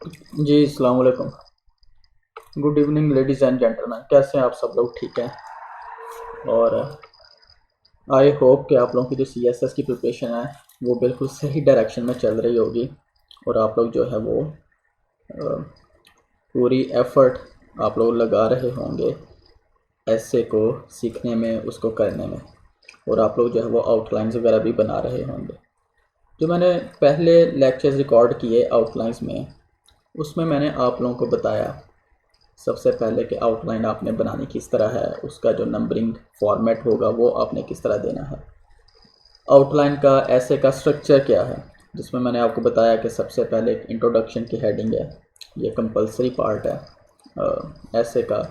जी, अस्सलाम वालेकुम। Good evening ladies and gentleman, कैसे हैं आप सब लोग? ठीक हैं। और आई होप कि आप लोगों की जो सीएसएस की प्रिपरेशन है वो बिल्कुल सही डायरेक्शन में चल रही होगी और आप लोग जो है वो अ, पूरी एफर्ट आप लोग लगा रहे होंगे ऐसे को सीखने में, उसको करने में। और आप लोग जो है वो आउटलाइंस वगैरह भी बना रहे होंगे। जो मैंने पहले लेक्चर्स रिकॉर्ड किए आउटलाइंस में, उसमें मैंने आप लोगों को बताया सबसे पहले कि आउटलाइन आपने बनानी किस तरह है, उसका जो नंबरिंग फॉर्मेट होगा वो आपने किस तरह देना है। आउटलाइन का ऐसे का स्ट्रक्चर क्या है, जिसमें मैंने आपको बताया कि सबसे पहले एक इंट्रोडक्शन की हेडिंग है, ये कंपलसरी पार्ट है ऐसे का।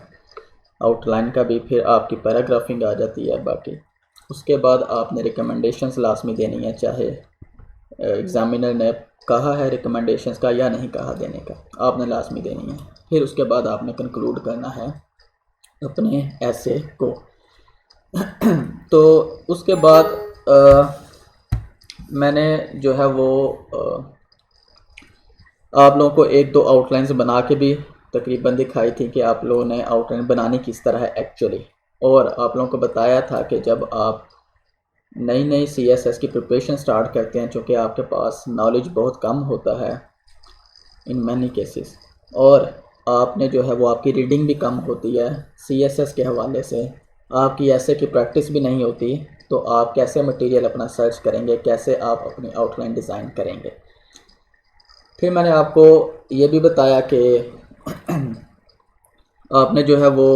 आउटलाइन का भी फिर आपकी पैराग्राफिंग आ जाती है बाकी। उसके बाद आपने रिकमेंडेशंस लाजमी देनी है, चाहे एग्ज़ामिनर ने कहा है रिकमेंडेशंस का या नहीं कहा देने का, आपने लाजमी देनी है। फिर उसके बाद आपने कंक्लूड करना है अपने ऐसे को। तो उसके बाद मैंने जो है वो आप लोगों को एक दो आउटलाइंस बना के भी तकरीबन दिखाई थी कि आप लोगों ने आउटलाइन बनानी किस तरह है एक्चुअली। और आप लोगों को बताया था कि जब आप नई नई सीएसएस की प्रिपरेशन स्टार्ट करते हैं, चूँकि आपके पास नॉलेज बहुत कम होता है इन मैनी केसेस, और आपने जो है वो आपकी रीडिंग भी कम होती है सीएसएस के हवाले से, आपकी ऐसे की प्रैक्टिस भी नहीं होती, तो आप कैसे मटेरियल अपना सर्च करेंगे, कैसे आप अपनी आउटलाइन डिज़ाइन करेंगे। फिर मैंने आपको ये भी बताया कि आपने जो है वो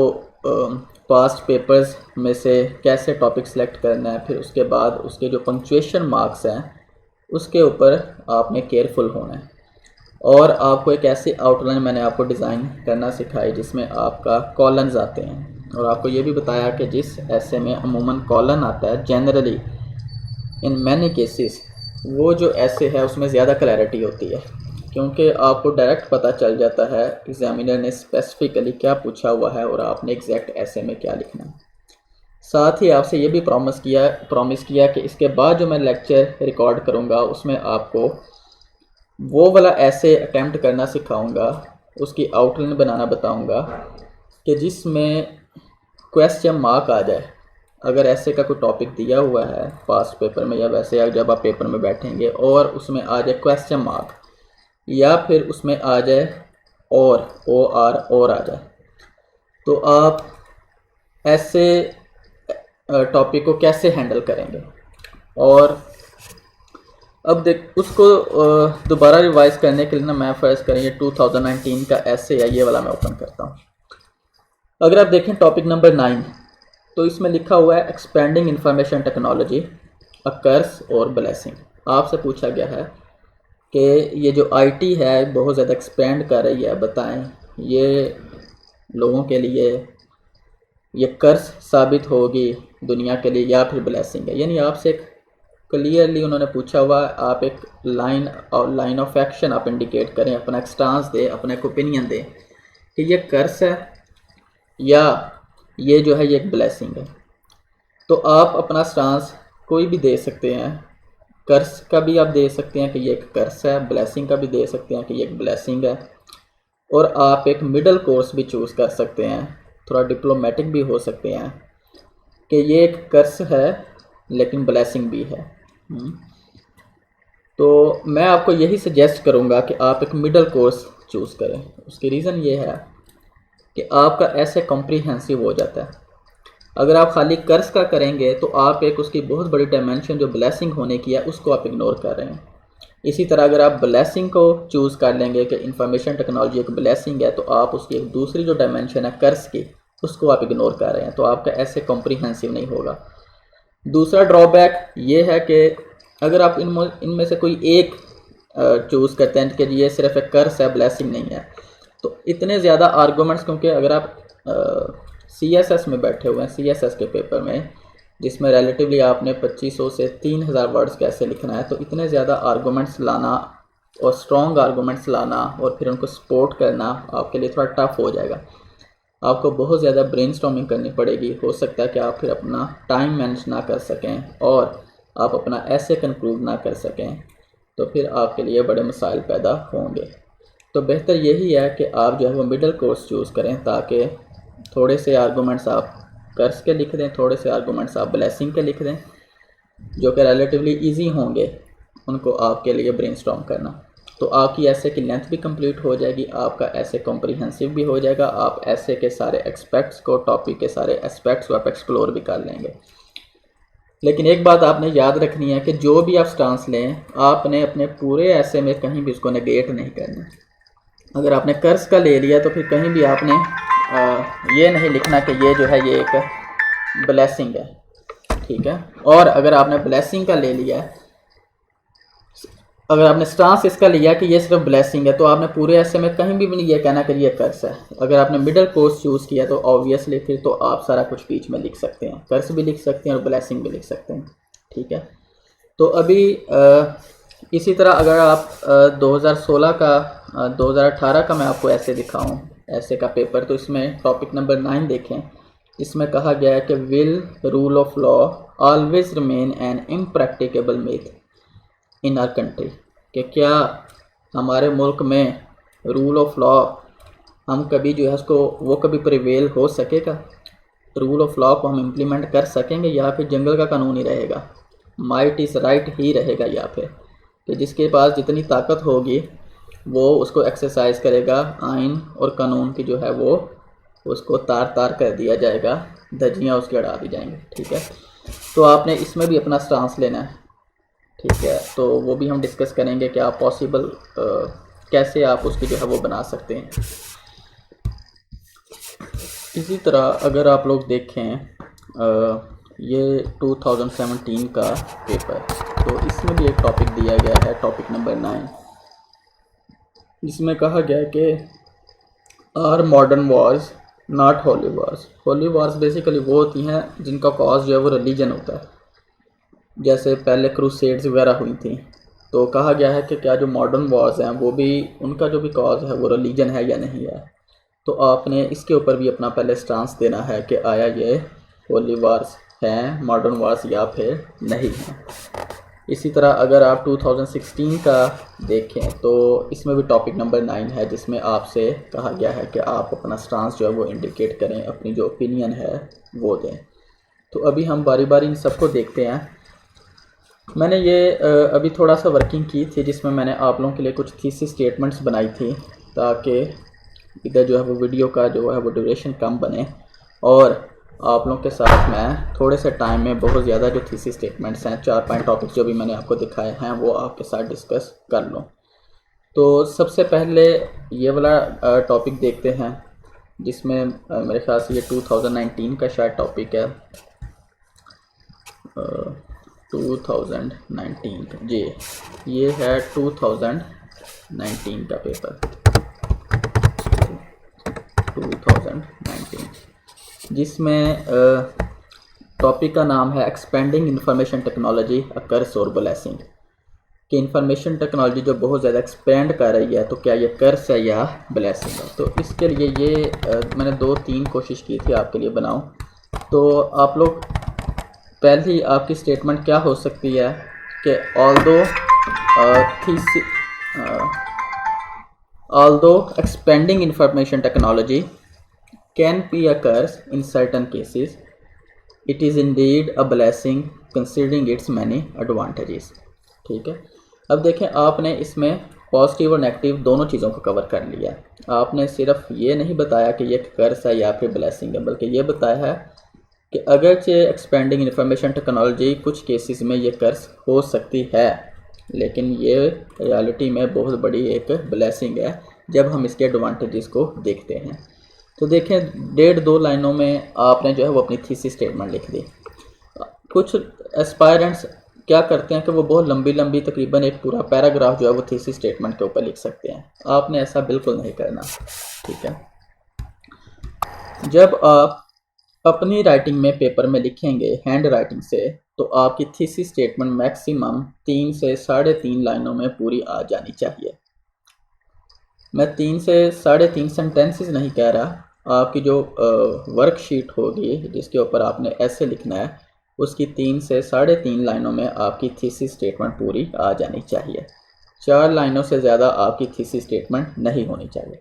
पास्ट पेपर्स में से कैसे टॉपिक सेलेक्ट करना है, फिर उसके बाद उसके जो पंक्चुएशन मार्क्स हैं उसके ऊपर आपने केयरफुल होना है। और आपको एक ऐसी आउटलाइन मैंने आपको डिज़ाइन करना सिखाई जिसमें आपका कॉलन्स आते हैं, और आपको ये भी बताया कि जिस ऐसे में अमूमन कॉलन आता है जनरली इन मैनी केसेस, वो जो ऐसे है उसमें ज़्यादा क्लैरिटी होती है, क्योंकि आपको डायरेक्ट पता चल जाता है एग्जामिनर ने स्पेसिफिकली क्या पूछा हुआ है और आपने एग्जैक्ट ऐसे में क्या लिखना है। साथ ही आपसे ये भी प्रॉमिस किया कि इसके बाद जो मैं लेक्चर रिकॉर्ड करूँगा उसमें आपको वो वाला ऐसे अटेम्प्ट करना सिखाऊंगा, उसकी आउटलाइन बनाना बताऊंगा कि जिसमें क्वेश्चन मार्क आ जाए। अगर ऐसे का कोई टॉपिक दिया हुआ है पास्ट पेपर में या वैसे, या जब आप पेपर में बैठेंगे और उसमें आ जाए क्वेश्चन मार्क, या फिर उसमें आ जाए और आ जाए, तो आप ऐसे टॉपिक को कैसे हैंडल करेंगे। और अब देख उसको दोबारा रिवाइज करने के लिए ना, मैं फ़र्ज़ करें ये 2019 का ऐसे है, ये वाला मैं ओपन करता हूँ। अगर आप देखें टॉपिक नंबर 9, तो इसमें लिखा हुआ है एक्सपेंडिंग इंफॉर्मेशन टेक्नोलॉजी, अ कर्स और ब्लेसिंग। आपसे पूछा गया है कि ये जो आईटी है बहुत ज़्यादा एक्सपेंड कर रही है, बताएं ये लोगों के लिए ये कर्स साबित होगी दुनिया के लिए या फिर ब्लेसिंग है। यानी आपसे एक क्लियरली उन्होंने पूछा हुआ, आप एक लाइन ऑफ एक्शन आप इंडिकेट करें, अपना एक स्टांस दें, अपना एक ओपिनियन दें कि ये कर्स है या ये जो है ये एक ब्लेसिंग है। तो आप अपना स्टांस कोई भी दे सकते हैं, कर्स का भी आप दे सकते हैं कि ये एक कर्स है, ब्लेसिंग का भी दे सकते हैं कि ये एक ब्लेसिंग है, और आप एक मिडल कोर्स भी चूज़ कर सकते हैं, थोड़ा डिप्लोमेटिक भी हो सकते हैं कि ये एक कर्स है लेकिन ब्लेसिंग भी है। तो मैं आपको यही सजेस्ट करूंगा कि आप एक मिडल कोर्स चूज़ करें। उसकी रीज़न ये है कि आपका ऐसे कॉम्प्रिहेंसिव हो जाता है। अगर आप खाली कर्ज का करेंगे तो आप एक उसकी बहुत बड़ी डायमेंशन जो ब्लेसिंग होने की है उसको आप इग्नोर कर रहे हैं। इसी तरह अगर आप ब्लेसिंग को चूज़ कर लेंगे कि इंफॉर्मेशन टेक्नोलॉजी एक ब्लेसिंग है, तो आप उसकी एक दूसरी जो डायमेंशन है कर्ज की, उसको आप इग्नोर कर रहे हैं, तो आपका ऐसे कॉम्प्रिहेंसिव नहीं होगा। दूसरा ड्रॉबैक ये है कि अगर आप इनमें से कोई एक चूज़ करते हैं कि ये सिर्फ एक कर्स है, ब्लेसिंग नहीं है, तो इतने ज़्यादा आर्गूमेंट्स, क्योंकि अगर आप सीएसएस में बैठे हुए हैं, सीएसएस के पेपर में जिसमें रिलेटिवली आपने 2500 से 3000 वर्ड्स कैसे लिखना है, तो इतने ज़्यादा आर्गूमेंट्स लाना और स्ट्रॉन्ग आर्गूमेंट्स लाना और फिर उनको सपोर्ट करना आपके लिए थोड़ा टफ हो जाएगा। आपको बहुत ज़्यादा ब्रेनस्टॉर्मिंग करनी पड़ेगी, हो सकता है कि आप फिर अपना टाइम मैनेज ना कर सकें और आप अपना ऐसे कंक्लूड ना कर सकें, तो फिर आपके लिए बड़े मसाइल पैदा होंगे। तो बेहतर यही है कि आप जो है वो मिडल कोर्स चूज़ करें, ताकि थोड़े से आर्गूमेंट्स आप कर्स के लिख दें, थोड़े से आर्गूमेंट्स आप ब्लेसिंग के लिख दें, जो कि रिलेटिवली इजी होंगे उनको आपके लिए ब्रेनस्टॉर्म करना। तो आपकी ऐसे की लेंथ भी कंप्लीट हो जाएगी, आपका ऐसे कॉम्प्रिहेंसिव भी हो जाएगा, आप ऐसे के सारे एस्पेक्ट्स को, टॉपिक के सारे एस्पेक्ट्स को आप एक्सप्लोर भी कर लेंगे। लेकिन एक बात आपने याद रखनी है कि जो भी आप स्टांस लें, आपने अपने पूरे ऐसे में कहीं भी उसको नेगेट नहीं करना। अगर आपने कर्स का ले लिया तो फिर कहीं भी आपने ये नहीं लिखना कि ये जो है ये एक ब्लेसिंग है, ठीक है। और अगर आपने ब्लेसिंग का ले लिया है, अगर आपने स्टांस इसका लिया कि ये सिर्फ ब्लेसिंग है, तो आपने पूरे ऐसे में कहीं भी नहीं ये कहना कि ये कर्स है। अगर आपने मिडिल कोर्स चूज़ किया तो ऑब्वियसली फिर तो आप सारा कुछ बीच में लिख सकते हैं, कर्स भी लिख सकते हैं और ब्लेसिंग भी लिख सकते हैं, ठीक है। तो अभी इसी तरह अगर आप 2016 का 2018 का मैं आपको ऐसे दिखाऊं, ऐसे का पेपर, तो इसमें टॉपिक नंबर 9 देखें। इसमें कहा गया है कि will rule of law always remain an impracticable myth in our country, कि क्या हमारे मुल्क में रूल ऑफ लॉ हम कभी जो है उसको वो कभी प्रिवेल हो सकेगा, रूल ऑफ लॉ को हम इम्प्लीमेंट कर सकेंगे, या फिर जंगल का कानून ही रहेगा, माइट इज़ राइट ही रहेगा, या फिर कि जिसके पास जितनी ताकत होगी वो उसको एक्सरसाइज करेगा, आइन और कानून की जो है वो उसको तार तार कर दिया जाएगा, धज्जियाँ उसकी उड़ा दी जाएंगी, ठीक है। तो आपने इसमें भी अपना स्टांस लेना है, ठीक है। तो वो भी हम डिस्कस करेंगे कि आप पॉसिबल कैसे आप उसकी जो है वो बना सकते हैं। इसी तरह अगर आप लोग देखें ये 2017 का पेपर, तो इसमें भी एक टॉपिक दिया गया है, टॉपिक नंबर 9, जिसमें कहा गया है कि are modern wars not holy wars. Holy wars basically वो होती हैं जिनका कॉज जो है वो रिलीजन होता है, जैसे पहले क्रूसेड्स वगैरह हुई थी। तो कहा गया है कि क्या जो मॉडर्न वॉर्स हैं वो भी, उनका जो भी कॉज है वो रिलीजन है या नहीं है। तो आपने इसके ऊपर भी अपना पहले स्टांस देना है कि आया ये होली वॉर्स हैं मॉडर्न वॉर्स या फिर नहीं हैं। इसी तरह अगर आप 2016 का देखें तो इसमें भी टॉपिक नंबर 9 है, जिसमें आपसे कहा गया है कि आप अपना स्टांस जो है वो इंडिकेट करें, अपनी जो ओपिनियन है वो दें। तो अभी हम बारी बारी इन सबको देखते हैं। मैंने ये अभी थोड़ा सा वर्किंग की थी, जिसमें मैंने आप लोगों के लिए कुछ थीसिस स्टेटमेंट्स बनाई थी, ताकि इधर जो है वो वीडियो का जो है वो ड्यूरेशन कम बने, और आप लोगों के साथ मैं थोड़े से टाइम में बहुत ज़्यादा जो थीसिस स्टेटमेंट्स हैं, 4-5 टॉपिक्स जो भी मैंने आपको दिखाए हैं, वो आपके साथ डिस्कस कर लूँ। तो सबसे पहले ये वाला टॉपिक देखते हैं, जिसमें मेरे ख्याल से ये 2019 का शायद टॉपिक है, 2019 जी, ये है 2019 का पेपर, 2019, जिसमें टॉपिक का नाम है एक्सपेंडिंग इंफॉर्मेशन टेक्नोलॉजी अ कर्स और ब्लेसिंग, कि इंफॉर्मेशन टेक्नोलॉजी जो बहुत ज़्यादा एक्सपेंड कर रही है, तो क्या ये कर्स है या ब्लेसिंग है। तो इसके लिए ये मैंने 2-3 कोशिश की थी आपके लिए बनाऊं। तो आप लोग पहली आपकी स्टेटमेंट क्या हो सकती है कि although expanding information technology can be a curse in certain cases, it is indeed a blessing considering its many advantages। ठीक है, अब देखें आपने इसमें पॉजिटिव और नेगेटिव दोनों चीज़ों को कवर कर लिया। आपने सिर्फ ये नहीं बताया कि ये कर्स है या फिर ब्लेसिंग है, बल्कि ये बताया है कि अगरचे एक्सपेंडिंग इंफॉर्मेशन टेक्नोलॉजी कुछ केसेस में ये कर्स हो सकती है, लेकिन ये रियलिटी में बहुत बड़ी एक ब्लेसिंग है जब हम इसके एडवांटेजेस को देखते हैं। तो देखें 1.5-2 लाइनों में आपने जो है वो अपनी थीसिस स्टेटमेंट लिख दी। कुछ एस्पायरेंट्स क्या करते हैं कि वो बहुत लंबी लंबी तकरीबन एक पूरा पैराग्राफ जो है वो थीसिस स्टेटमेंट के ऊपर लिख सकते हैं। आपने ऐसा बिल्कुल नहीं करना, ठीक है। जब आप अपनी राइटिंग में पेपर में लिखेंगे हैंड राइटिंग से, तो आपकी थीसिस स्टेटमेंट मैक्सिमम 3 से 3.5 लाइनों में पूरी आ जानी चाहिए। मैं 3 से 3.5 सेंटेंसेस नहीं कह रहा, आपकी जो वर्कशीट होगी जिसके ऊपर आपने ऐसे लिखना है, उसकी 3 से 3.5 लाइनों में आपकी थीसिस स्टेटमेंट पूरी आ जानी चाहिए। 4 लाइनों से ज़्यादा आपकी थीसिस स्टेटमेंट नहीं होनी चाहिए।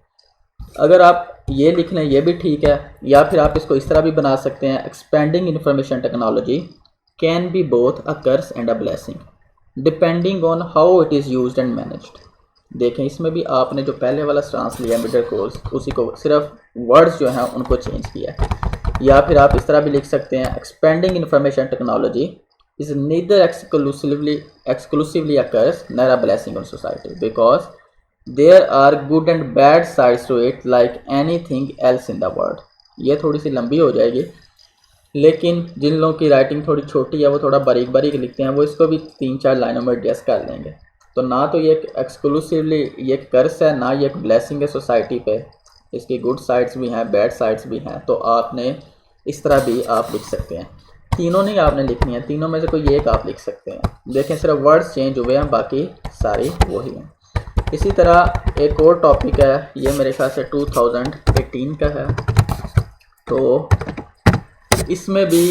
अगर आप ये लिख लें ये भी ठीक है, या फिर आप इसको इस तरह भी बना सकते हैं, expanding information technology can be both a curse and a blessing depending on how it is used and managed. देखें इसमें भी आपने जो पहले वाला स्टांस लिया मिडिल कोर्स, उसी को सिर्फ वर्ड्स जो हैं उनको चेंज किया है। या फिर आप इस तरह भी लिख सकते हैं, expanding information technology is neither exclusively a curse nor a blessing on society because there are good and bad sides to it like anything else in the world। ये थोड़ी सी लंबी हो जाएगी, लेकिन जिन लोगों की राइटिंग थोड़ी छोटी है वो थोड़ा बारीक बारीक लिखते हैं, वो इसको भी 3-4 लाइनों में एडजस्ट कर लेंगे। तो ना तो ये एक्सक्लूसिवली ये कर्स है, ना ये एक ब्लेसिंग है सोसाइटी पे, इसकी गुड साइड्स भी हैं बैड साइड्स भी हैं। तो आपने इस तरह भी आप लिख सकते हैं, तीनों नहीं आपने लिखनी है, तीनों में से कोई एक आप लिख सकते हैं। देखें सिर्फ वर्ड्स चेंज हुए हैं, बाकी सारी वही हैं। इसी तरह एक और टॉपिक है, ये मेरे ख्याल से 2018 का है, तो इसमें भी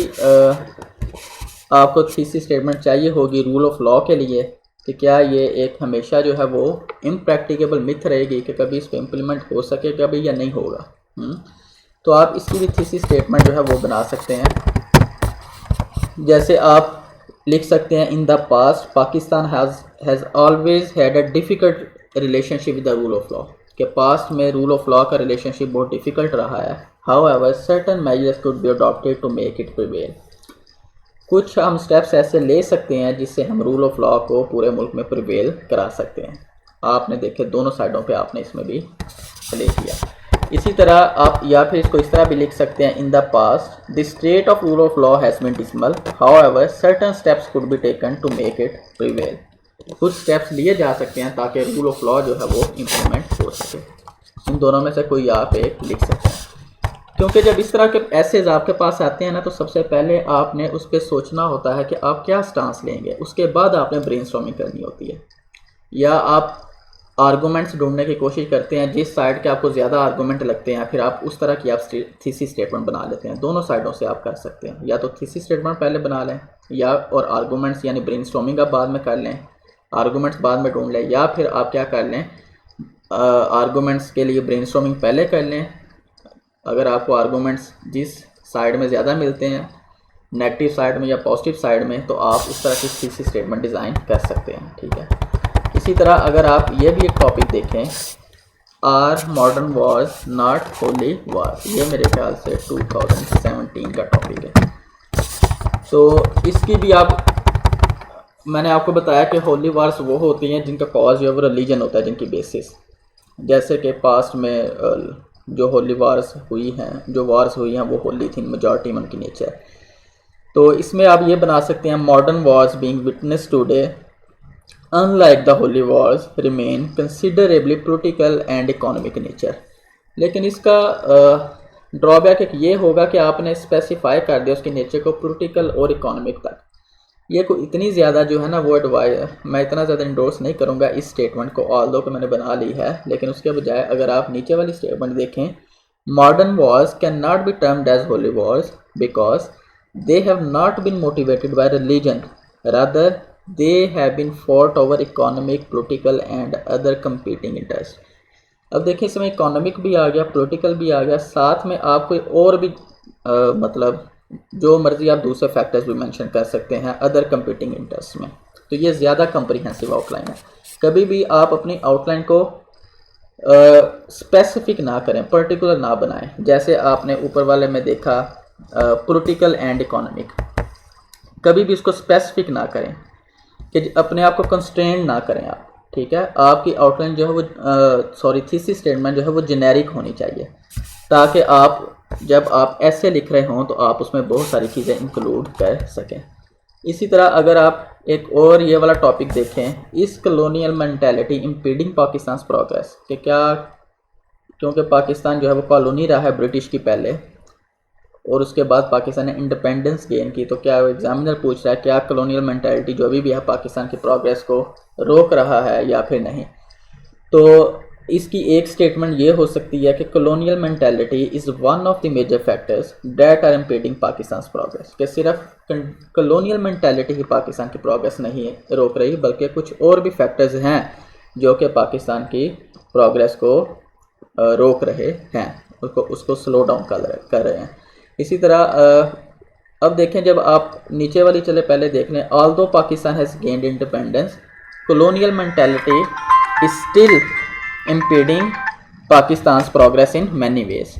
आपको थीसिस स्टेटमेंट चाहिए होगी रूल ऑफ लॉ के लिए कि क्या ये एक हमेशा जो है वो इम्प्रैक्टिकेबल मिथ रहेगी कि कभी इस पर इम्प्लीमेंट हो सकेगा भी या नहीं होगा। तो आप इसकी भी थीसिस स्टेटमेंट जो है वो बना सकते हैं। जैसे आप लिख सकते हैं, in the past Pakistan has always had a difficult relationship with the rule of law, के पास्ट में रूल ऑफ लॉ का रिलेशनशिप बहुत डिफ़िकल्ट रहा है। However certain measures could be adopted to make it prevail. कुछ हम स्टेप्स ऐसे ले सकते हैं जिससे हम रूल ऑफ लॉ को पूरे मुल्क में प्रिवेल करा सकते हैं। आपने देखे दोनों साइडों पे आपने इसमें भी प्ले किया। इसी तरह आप या फिर इसको इस तरह भी लिख सकते हैं, in the past the state of rule of law has been dismal, however certain steps could be taken to make it prevail. कुछ स्टेप्स लिए जा सकते हैं ताकि रूल ऑफ लॉ जो है वो इम्प्लीमेंट हो सके। इन दोनों में से कोई आप एक लिख सकते हैं, क्योंकि जब इस तरह के एसेज आपके पास आते हैं ना, तो सबसे पहले आपने उस पर सोचना होता है कि आप क्या स्टांस लेंगे, उसके बाद आपने ब्रेनस्टॉर्मिंग करनी होती है, या आप आर्गूमेंट्स ढूंढने की कोशिश करते हैं जिस साइड के आपको ज़्यादा आर्गूमेंट लगते हैं, फिर आप उस तरह की आप थीसिस स्टेटमेंट बना लेते हैं। दोनों साइडों से आप कर सकते हैं, या तो थीसिस स्टेटमेंट पहले बना लें, या और आर्गूमेंट्स यानी ब्रेनस्टॉर्मिंग आप बाद में कर लें, आर्गूमेंट्स बाद में ढूंढ लें, या फिर आप क्या कर लें, आर्गूमेंट्स के लिए ब्रेनस्टॉर्मिंग पहले कर लें। अगर आपको आर्गूमेंट्स जिस साइड में ज़्यादा मिलते हैं, नेगेटिव साइड में या पॉजिटिव साइड में, तो आप उस तरह की थीसिस स्टेटमेंट डिज़ाइन कर सकते हैं। ठीक है। इसी तरह अगर आप ये भी एक टॉपिक देखें, are modern was not holy war, ये मेरे ख्याल से 2017 का टॉपिक है। तो इसकी भी मैंने आपको बताया कि होली वार्स वो होती हैं जिनका कॉज जो है वो रिलीजन होता है, जिनकी बेसिस, जैसे कि पास्ट में जो होली वार्स हुई हैं, जो वार्स हुई हैं वो होली थी, मेजॉरिटी में उनकी नेचर। तो इसमें आप ये बना सकते हैं, modern Wars being witness today unlike the Holi Wars remain considerably political and economic nature. लेकिन इसका ड्रॉबैक एक ये होगा कि आपने स्पेसिफाई कर दिया उसकी नेचर को पॉलिटिकल और इकोनॉमिक तक। ये कोई इतनी ज़्यादा जो है ना वो मैं इतना ज़्यादा इंडोर्स नहीं करूँगा इस स्टेटमेंट को, ऑल्दो कि मैंने बना ली है, लेकिन उसके बजाय अगर आप नीचे वाली स्टेटमेंट देखें, modern wars can not be termed as holy wars because they have not been motivated by religion, rather they have been fought over economic, political and other competing interest. अब देखिए इसमें इकोनॉमिक भी आ गया, political भी आ गया, साथ में आप कोई और भी मतलब जो मर्जी आप दूसरे फैक्टर्स भी मेंशन कर सकते हैं अदर कंपीटिंग इंटरेस्ट में। तो ये ज़्यादा कंप्रीहेंसिव आउटलाइन है। कभी भी आप अपनी आउटलाइन को स्पेसिफिक ना करें, पर्टिकुलर ना बनाएं। जैसे आपने ऊपर वाले में देखा पॉलिटिकल एंड इकोनॉमिक, कभी भी उसको स्पेसिफिक ना करें कि अपने आप को कंस्ट्रेंट ना करें आप। ठीक है, आपकी आउटलाइन जो है वो थीसिस स्टेटमेंट जो है वो जेनेरिक होनी चाहिए, ताकि आप जब आप ऐसे लिख रहे हों तो आप उसमें बहुत सारी चीज़ें इंक्लूड कर सकें। इसी तरह अगर आप एक और ये वाला टॉपिक देखें, इस कॉलोनियल मेंटालिटी इम्पीडिंग पाकिस्तान प्रोग्रेस, कि क्या, क्योंकि पाकिस्तान जो है वो कॉलोनी रहा है ब्रिटिश की पहले, और उसके बाद पाकिस्तान ने इंडिपेंडेंस गेन की, तो क्या एग्जामिनर पूछ रहा है क्या कॉलोनियल मेंटालिटी जो अभी भी है पाकिस्तान की प्रोग्रेस को रोक रहा है या फिर नहीं। तो इसकी एक स्टेटमेंट ये हो सकती है कि colonial mentality is one of the major factors that are impeding Pakistan progress, कि सिर्फ कॉलोनियल मेंटालिटी ही पाकिस्तान की प्रोग्रेस नहीं रोक रही, बल्कि कुछ और भी फैक्टर्स हैं जो कि पाकिस्तान की प्रोग्रेस को रोक रहे हैं, उसको स्लो डाउन कर रहे हैं। इसी तरह अब देखें, जब आप नीचे वाली चले पहले देख लें, although Pakistan has gained independence, colonial mentality is still impeding Pakistan progress in many ways.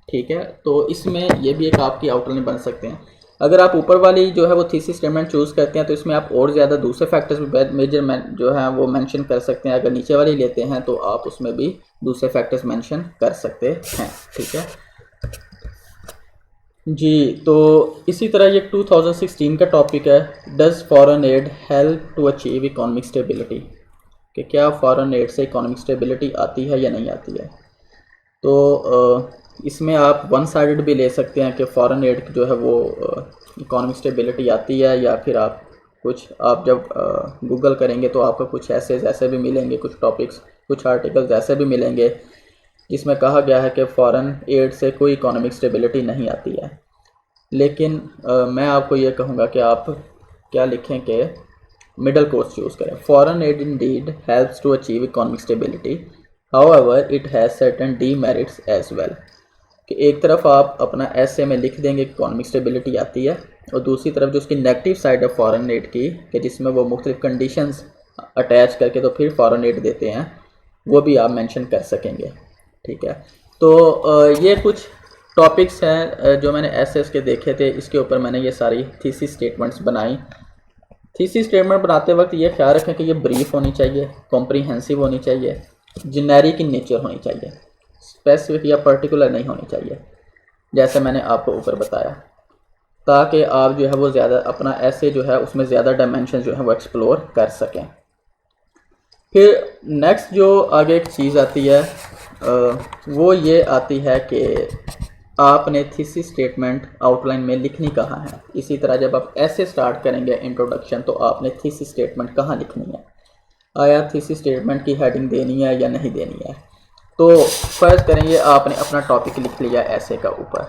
ठीक है, तो इसमें ये भी एक आपकी आउटलाइन बन सकते हैं। अगर आप ऊपर वाली जो है वो थीसिस स्टेटमेंट चूज़ करते हैं तो इसमें आप और ज़्यादा दूसरे फैक्टर्स भी मेजर जो है वो मेंशन कर सकते हैं। अगर नीचे वाली लेते हैं तो आप उसमें भी दूसरे फैक्टर्स मेंशन कर सकते हैं। ठीक है जी, तो इसी तरह ये 2016 का टॉपिक है, does foreign aid help to achieve economic stability, कि क्या फॉरेन एड से इकोनॉमिक स्टेबिलिटी आती है या नहीं आती है। तो इसमें आप वन साइडेड भी ले सकते हैं कि फॉरेन एड जो है वो इकोनॉमिक स्टेबिलिटी आती है, या फिर आप जब गूगल करेंगे तो आपको कुछ ऐसे भी मिलेंगे, कुछ टॉपिक्स, कुछ आर्टिकल्स ऐसे भी मिलेंगे जिसमें कहा गया है कि फॉरेन एड से कोई इकोनॉमिक स्टेबिलिटी नहीं आती है। लेकिन मैं आपको ये कहूँगा कि आप क्या लिखें कि मिडल कोर्स चूज़ करें। Foreign aid indeed helps to achieve economic stability, however it has certain demerits as well, कि एक तरफ आप अपना ऐसे में लिख देंगे इकोनॉमिक स्टेबिलिटी आती है, और दूसरी तरफ जो उसकी नेगेटिव साइड है फॉरेन एड की, कि जिसमें वो मुख्तलिफ कंडीशंस अटैच करके तो फिर फॉरेन एड देते हैं, वो भी आप मेंशन कर सकेंगे। ठीक है, तो ये कुछ टॉपिक्स हैं जो मैंने एसएस के देखे थे, इसके ऊपर मैंने ये सारी थीसिस स्टेटमेंट्स बनाई। थीसिस स्टेटमेंट बनाते वक्त ये ख्याल रखें कि ये ब्रीफ होनी चाहिए, कॉम्प्रीहेंसिव होनी चाहिए, जेनेरिक इन नेचर होनी चाहिए, स्पेसिफिक या पर्टिकुलर नहीं होनी चाहिए, जैसे मैंने आपको ऊपर बताया, ताकि आप जो है वो ज़्यादा अपना ऐसे जो है उसमें ज़्यादा डायमेंशन जो है वो एक्सप्लोर कर सकें। फिर नेक्स्ट जो आगे एक चीज़ आती है वो ये आती है कि आपने थीसिस स्टेटमेंट आउटलाइन में लिखनी कहाँ है। इसी तरह जब आप ऐसे स्टार्ट करेंगे इंट्रोडक्शन, तो आपने थीसिस स्टेटमेंट कहाँ लिखनी है, आया थीसिस स्टेटमेंट की हेडिंग देनी है या नहीं देनी है। तो फर्ज करेंगे आपने अपना टॉपिक लिख लिया ऐसे का ऊपर,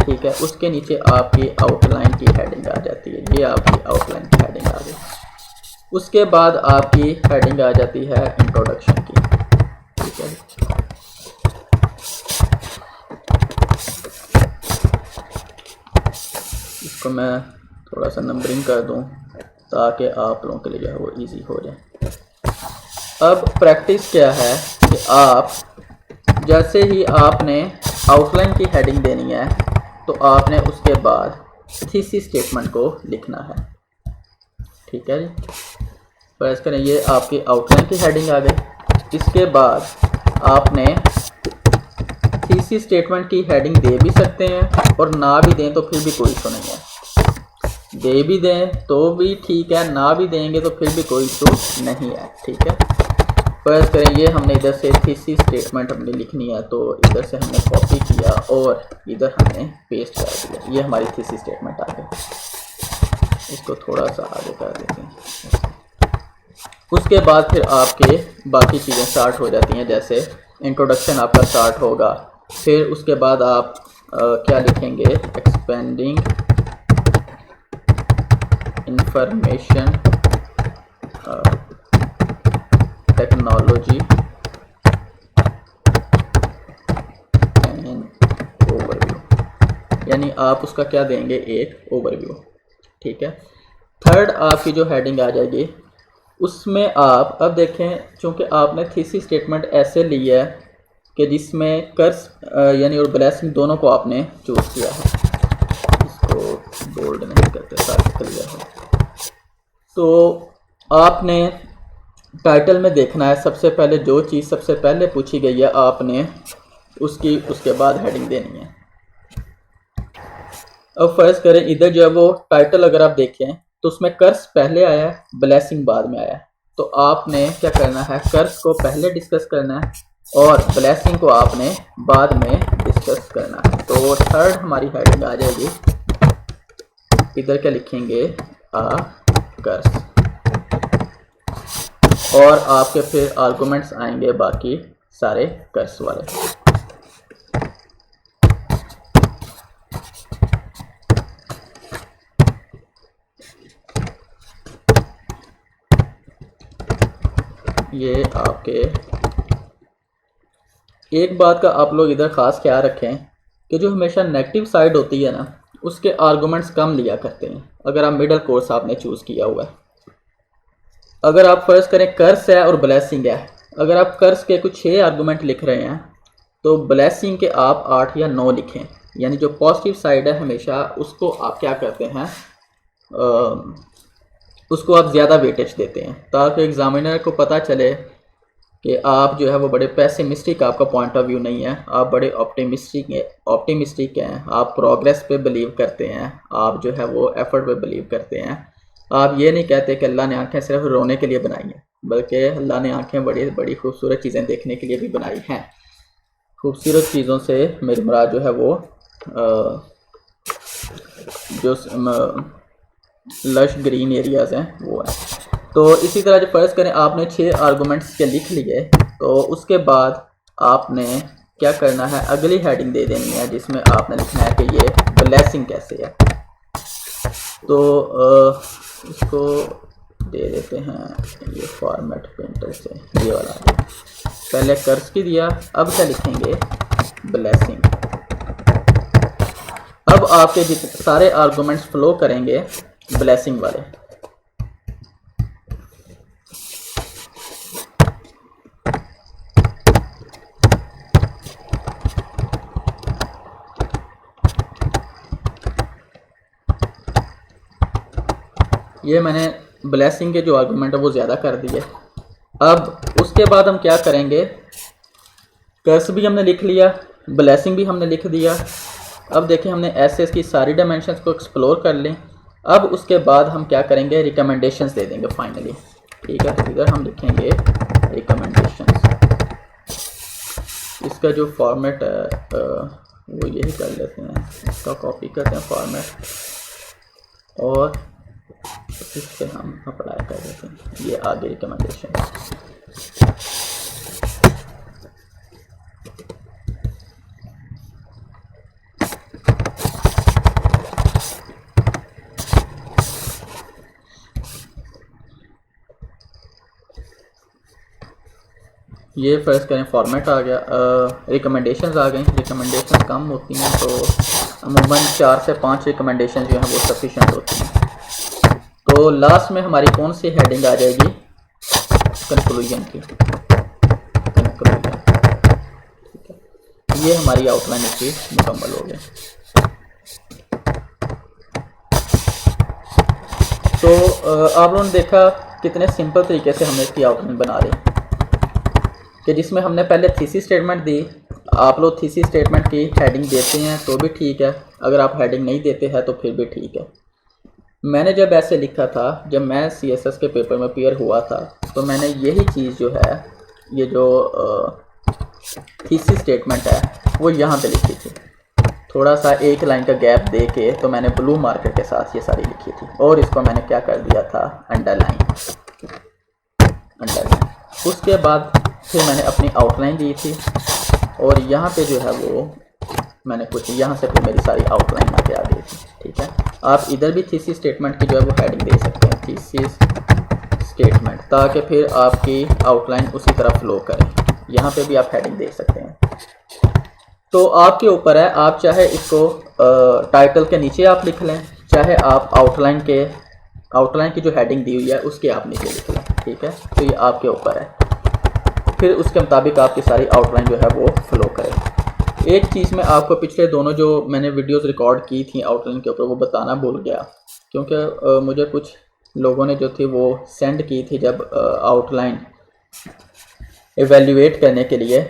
ठीक है, उसके नीचे आपकी आउटलाइन की हेडिंग आ जाती है, ये आपकी आउटलाइन की हेडिंग आ गई। उसके बाद आपकी हेडिंग आ जाती है इंट्रोडक्शन की। ठीक है, इसको मैं थोड़ा सा नंबरिंग कर दूं ताकि आप लोगों के लिए जो है वो इजी हो जाए। अब प्रैक्टिस क्या है कि आप जैसे ही आपने आउटलाइन की हेडिंग देनी है तो आपने उसके बाद थीसिस स्टेटमेंट को लिखना है। ठीक है जी, प्रेस करें, ये आपकी आउटलाइन की हेडिंग आ गई। इसके बाद आपने थीसिस स्टेटमेंट की हेडिंग दे भी सकते हैं और ना भी दें तो फिर भी कोई इशू नहीं है, दे भी दें तो भी ठीक है, ना भी देंगे तो फिर भी कोई इशू नहीं है। ठीक है, प्रेस करें, ये हमने इधर से थीसिस स्टेटमेंट हमने लिखनी है, तो इधर से हमने कॉपी किया और इधर हमने पेस्ट कर दिया, ये हमारी थीसिस स्टेटमेंट आ गई। इसको थोड़ा सा आगे कर देते हैं। उसके बाद फिर आपके बाकी चीज़ें स्टार्ट हो जाती हैं, जैसे इंट्रोडक्शन आपका स्टार्ट होगा, फिर उसके बाद आप क्या लिखेंगे, expanding information technology and overview, यानी आप उसका क्या देंगे, एक ओवरव्यू। ठीक है, थर्ड आपकी जो हेडिंग आ जाएगी उसमें आप अब देखें, चूँकि आपने थीसिस स्टेटमेंट ऐसे ली है कि जिसमें कर्स यानी और ब्लेसिंग दोनों को आपने चूज़ किया है, इसको बोल्ड नहीं करते ताकि क्लियर हो। तो आपने टाइटल में देखना है, सबसे पहले जो चीज़ सबसे पहले पूछी गई है आपने उसके बाद हेडिंग देनी है। अब फर्ज करें इधर जो है वो टाइटल अगर आप देखें तो उसमें कर्स पहले आया है, ब्लेसिंग बाद में आया है, तो आपने क्या करना है, कर्स को पहले डिस्कस करना है और ब्लेसिंग को आपने बाद में डिस्कस करना है। तो थर्ड हमारी हेडिंग आ जाएगी, इधर क्या लिखेंगे, कर्स, और आपके फिर आर्गुमेंट्स आएंगे बाकी सारे कर्स वाले। ये आपके एक बात का आप लोग इधर ख़ास ख्याल रखें कि जो हमेशा नेगेटिव साइड होती है ना, उसके आर्गूमेंट्स कम लिया करते हैं अगर आप मिडल कोर्स आपने चूज़ किया हुआ है। अगर आप फर्ज करें कर्स है और ब्लेसिंग है, अगर आप कर्स के कुछ 6 आर्गूमेंट लिख रहे हैं तो ब्लेसिंग के आप 8 या 9 लिखें। यानी जो पॉजिटिव साइड है हमेशा उसको आप क्या करते हैं, उसको आप ज़्यादा वेटेज देते हैं ताकि एग्ज़ामिनर को पता चले कि आप जो है वो बड़े पेसिमिस्टिक, आपका पॉइंट ऑफ व्यू नहीं है, आप बड़े ऑप्टिमिस्टिक हैं, आप प्रोग्रेस पे बिलीव करते हैं, आप जो है वो एफर्ट पे बिलीव करते हैं। आप ये नहीं कहते कि अल्लाह ने आंखें सिर्फ रोने के लिए बनाई हैं, बल्कि अल्लाह ने आंखें बड़ी बड़ी खूबसूरत चीज़ें देखने के लिए भी बनाई हैं। खूबसूरत चीज़ों से मेरी मुराद जो है वो जो लश ग्रीन एरियाज़ हैं वो है। तो इसी तरह जो फ़र्ज़ करें आपने 6 आर्गूमेंट्स के लिख लिए, तो उसके बाद आपने क्या करना है, अगली हेडिंग दे देनी है जिसमें आपने लिखना है कि ये ब्लेसिंग कैसे है। तो इसको दे देते हैं ये फॉर्मेट पेंटर से, ये वाला पहले कर्स की दिया, अब क्या लिखेंगे, ब्लेसिंग। अब आपके जितने सारे आर्गूमेंट्स फ्लो करेंगे ब्लेसिंग वाले। ये मैंने ब्लेसिंग के जो आर्गूमेंट है वो ज़्यादा कर दिए। अब उसके बाद हम क्या करेंगे, कर्स भी हमने लिख लिया, ब्लेसिंग भी हमने लिख दिया। अब देखें हमने ऐसे इसकी सारी डायमेंशंस को एक्सप्लोर कर लें। अब उसके बाद हम क्या करेंगे, रिकमेंडेशंस दे देंगे फाइनली। ठीक है, तो इधर हम लिखेंगे रिकमेंडेशंस। इसका जो फॉर्मेट है वो यही कर लेते हैं, इसका कॉपी करते हैं फॉर्मेट और इस पे हम अप्लाई कर देते हैं। ये आगे रिकमेंडेशन। ये फर्स्ट करें फॉर्मेट आ गया, रिकमेंडेशंस आ गई। रिकमेंडेशन कम होती हैं तो अमूमन 4 से 5 रिकमेंडेशन जो हैं वो सफिशेंट होती हैं। तो लास्ट में हमारी कौन सी हेडिंग आ जाएगी, कंक्लूजन की। कंक्लूजन, ठीक है, ये हमारी आउटलाइन इसकी मुकम्मल हो गई। तो आप लोगों ने देखा कितने सिंपल तरीके से हमने इसकी आउटलाइन बना ली कि जिसमें हमने पहले थीसिस स्टेटमेंट दी। आप लोग थीसिस स्टेटमेंट की हेडिंग देते हैं तो भी ठीक है, अगर आप हेडिंग नहीं देते हैं तो फिर भी ठीक है। मैंने जब ऐसे लिखा था, जब मैं सीएसएस के पेपर में अपीयर हुआ था, तो मैंने यही चीज़ जो है, ये जो थीसिस स्टेटमेंट है वो यहाँ पे लिखी थी। थोड़ा सा एक लाइन का गैप दे के तो मैंने ब्लू मार्कर के साथ ये सारी लिखी थी और इसको मैंने क्या कर दिया था, अंडरलाइन। उसके बाद फिर मैंने अपनी आउटलाइन दी थी और यहाँ पे जो है वो मैंने कुछ यहाँ से फिर मेरी सारी आउटलाइन आके आ गई थी। ठीक है, आप इधर भी थीसिस स्टेटमेंट की जो है वो हेडिंग दे सकते हैं, थीसिस स्टेटमेंट, ताकि फिर आपकी आउटलाइन उसी तरह फ्लो करे। यहाँ पे भी आप हेडिंग दे सकते हैं। तो आपके ऊपर है, आप चाहे इसको टाइटल के नीचे आप लिख लें, चाहे आप आउटलाइन की जो हेडिंग दी हुई है उसके आप नीचे लिख लें। ठीक है, तो ये आपके ऊपर है, फिर उसके मुताबिक आपकी सारी आउटलाइन जो है वो फ्लो करे। एक चीज़ में आपको पिछले दोनों जो मैंने वीडियोस रिकॉर्ड की थी आउटलाइन के ऊपर वो बताना भूल गया, क्योंकि मुझे कुछ लोगों ने जो थी वो सेंड की थी जब आउटलाइन एवेल्युएट करने के लिए।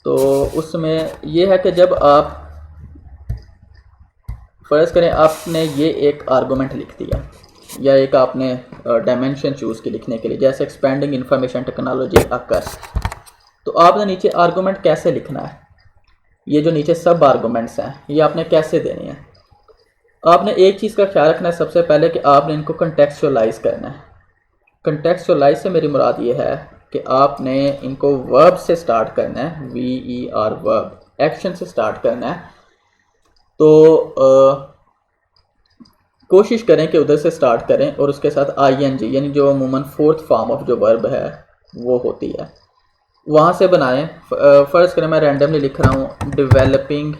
तो उसमें ये है कि जब आप फ़र्ज़ करें आपने ये एक आर्गूमेंट लिख दिया या एक आपने डायमेंशन चूज़ की लिखने के लिए, जैसे एक्सपेंडिंग इंफॉर्मेशन टेक्नोलॉजी अकर्स, तो आपने नीचे आर्गूमेंट कैसे लिखना है, ये जो नीचे सब आर्गूमेंट्स हैं ये आपने कैसे देनी है। आपने एक चीज़ का ख्याल रखना है सबसे पहले कि आपने इनको कंटेक्चुअलाइज करना है। कंटेक्चुअलाइज से मेरी मुराद ये है कि आपने इनको वर्ब से स्टार्ट करना है, VER वर्ब, एक्शन से स्टार्ट करना है। तो कोशिश करें कि उधर से स्टार्ट करें और उसके साथ ING यानी जो अमूमन फोर्थ फॉर्म ऑफ जो वर्ब है वो होती है, वहाँ से बनाएं। फ़र्ज़ करें मैं रैंडमली लिख रहा हूँ डेवलपिंग,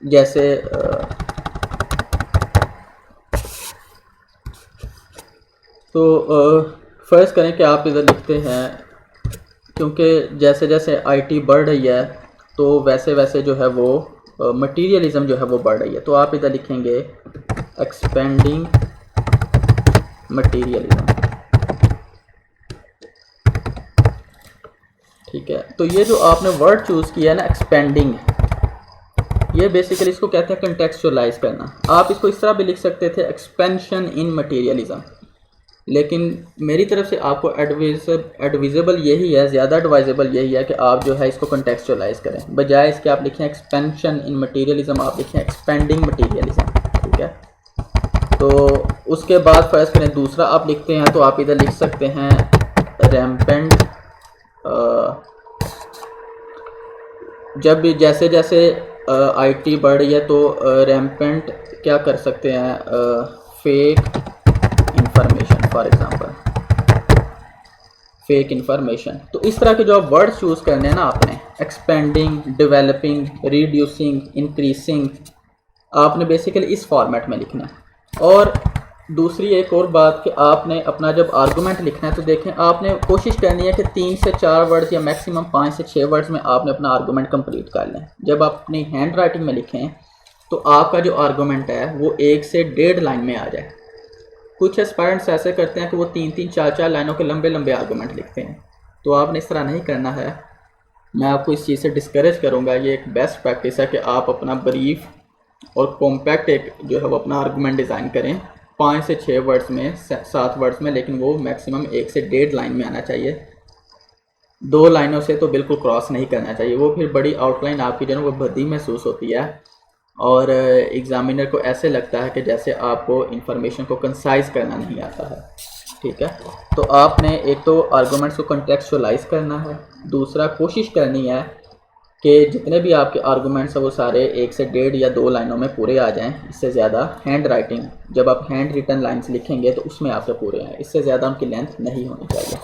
जैसे तो फ़र्ज़ करें कि आप इधर लिखते हैं, क्योंकि जैसे जैसे आईटी बढ़ रही है तो वैसे वैसे जो है वो मटीरियलिज़म जो है वो बढ़ रही है, तो आप इधर लिखेंगे एक्सपेंडिंग मटीरियलिज़म। ठीक है, तो ये जो आपने वर्ड चूज़ किया है ना एक्सपेंडिंग, ये बेसिकली इसको कहते हैं कंटेक्चुअलाइज करना। आप इसको इस तरह भी लिख सकते थे एक्सपेंशन इन मटीरियलिज़म, लेकिन मेरी तरफ से आपको एडवाइजेबल यही है, ज़्यादा एडवाइजेबल यही है कि आप जो है इसको कंटेक्चुअलाइज करें। बजाय इसके आप लिखें एक्सपेंशन इन मटीरियलिज़म, आप लिखें एक्सपेंडिंग मटीरियलिज़म। ठीक है, तो उसके बाद फ़र्ज़ करें दूसरा आप लिखते हैं, तो आप इधर लिख सकते हैं रैम्पेंट, जब भी जैसे जैसे आईटी बढ़ रही है तो रैम्पेंट क्या कर सकते हैं, fake information, for example fake information. तो इस तरह के जो आप वर्ड चूज़ करने हैं ना आपने, एक्सपेंडिंग, डेवलपिंग, रिड्यूसिंग, इंक्रीसिंग, आपने बेसिकली इस फॉर्मेट में लिखना है। और दूसरी एक और बात कि आपने अपना जब आर्गूमेंट लिखना है तो देखें आपने कोशिश करनी है कि 3 से 4 वर्ड्स या मैक्सिमम 5 से 6 वर्ड्स में आपने अपना आर्गूमेंट कंप्लीट कर लें। जब आप अपनी हैंड राइटिंग में लिखें तो आपका जो आर्गूमेंट है वो 1 से 1.5 लाइन में आ जाए। कुछ एस्पायरेंट्स ऐसे करते हैं कि वो 3-3, 4-4 लाइनों के लंबे लंबे आर्गूमेंट लिखते हैं, तो आपने इस तरह नहीं करना है। मैं आपको इस चीज़ से डिस्करेज करूँगा। ये एक बेस्ट प्रैक्टिस है कि आप अपना ब्रीफ और कॉम्पैक्ट एक जो है वो अपना आर्गूमेंट डिज़ाइन करें 5 से 6 वर्ड्स में, 7 वर्ड्स में, लेकिन वो मैक्सिमम 1 से 1.5 लाइन में आना चाहिए। 2 लाइनों से तो बिल्कुल क्रॉस नहीं करना चाहिए, वो फिर बड़ी आउटलाइन आपकी जो है वो भद्दी महसूस होती है और एग्ज़ामिनर को ऐसे लगता है कि जैसे आपको इंफॉर्मेशन को कंसाइज करना नहीं आता है। ठीक है, तो आपने एक तो आर्गूमेंट्स को कंटेक्चुअलाइज करना है, दूसरा कोशिश करनी है कि जितने भी आपके आर्गूमेंट्स हैं वो सारे 1 से 1.5 या 2 लाइनों में पूरे आ जाएं। इससे ज़्यादा हैंड राइटिंग, जब आप हैंड रिटन लाइन्स लिखेंगे तो उसमें आपके पूरे हैं, इससे ज़्यादा उनकी लेंथ नहीं होनी चाहिए।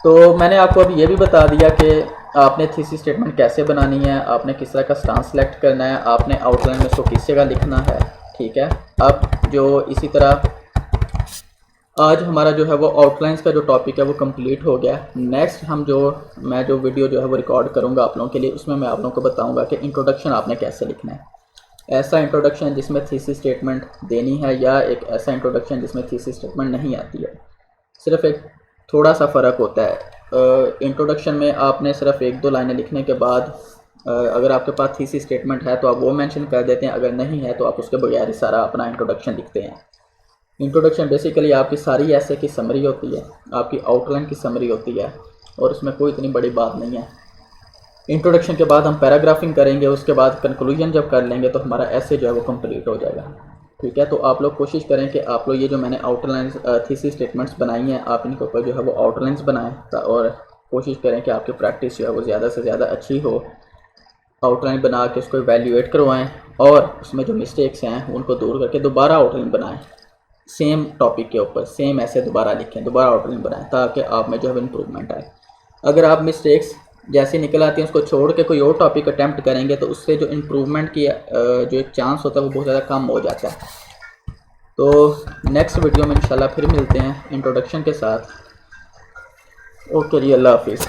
तो मैंने आपको अभी ये भी बता दिया कि आपने थीसिस स्टेटमेंट कैसे बनानी है, आपने किस तरह का स्टांस सेलेक्ट करना है, आपने आउटलाइन में उसको किस जगह लिखना है। ठीक है, अब जो इसी तरह आज हमारा जो है वो आउटलाइंस का जो टॉपिक है वो कंप्लीट हो गया। नेक्स्ट मैं जो वीडियो जो है वो रिकॉर्ड करूँगा आप लोगों के लिए, उसमें मैं आप लोगों को बताऊँगा कि इंट्रोडक्शन आपने कैसे लिखना है। ऐसा इंट्रोडक्शन जिसमें थीसिस स्टेटमेंट देनी है या एक ऐसा इंट्रोडक्शन जिसमें थीसिस स्टेटमेंट नहीं आती है। सिर्फ एक थोड़ा सा फ़र्क होता है। इंट्रोडक्शन में आपने सिर्फ 1-2 लाइनें लिखने के बाद अगर आपके पास थीसिस स्टेटमेंट है तो आप वो मेंशन कर देते हैं, अगर नहीं है तो आप उसके बगैर ही सारा अपना इंट्रोडक्शन लिखते हैं। इंट्रोडक्शन बेसिकली आपकी सारी ऐसे की समरी होती है, आपकी आउटलाइन की समरी होती है और उसमें कोई इतनी बड़ी बात नहीं है। इंट्रोडक्शन के बाद हम पैराग्राफिंग करेंगे, उसके बाद कंक्लूजन जब कर लेंगे तो हमारा ऐसे जो है वो कंप्लीट हो जाएगा। ठीक है, तो आप लोग कोशिश करें कि आप लोग ये जो मैंने आउटलाइंस थीसिस स्टेटमेंट्स बनाई हैं आप इनके ऊपर जो है वो आउटलाइंस बनाएं और कोशिश करें कि आपकी प्रैक्टिस जो है वो ज़्यादा से ज़्यादा अच्छी हो। आउटलाइन बना के उसको इवैल्यूएट करवाएं और उसमें जो मिस्टेक्स हैं उनको दूर करके दोबारा आउटलाइन बनाएं, सेम टॉपिक के ऊपर सेम ऐसे दोबारा लिखें, दोबारा आउटलाइन बनाएं ताकि आप में जो है इम्प्रूवमेंट आए। अगर आप मिस्टेक्स जैसे निकल आती हैं उसको छोड़ के कोई और टॉपिक अटैम्प्ट करेंगे तो उससे जो इम्प्रूवमेंट की जो एक चांस होता है वो बहुत ज़्यादा कम हो जाता है। तो नेक्स्ट वीडियो में इंशाल्लाह फिर मिलते हैं इंट्रोडक्शन के साथ। ओके जी, अल्लाह हाफिज़।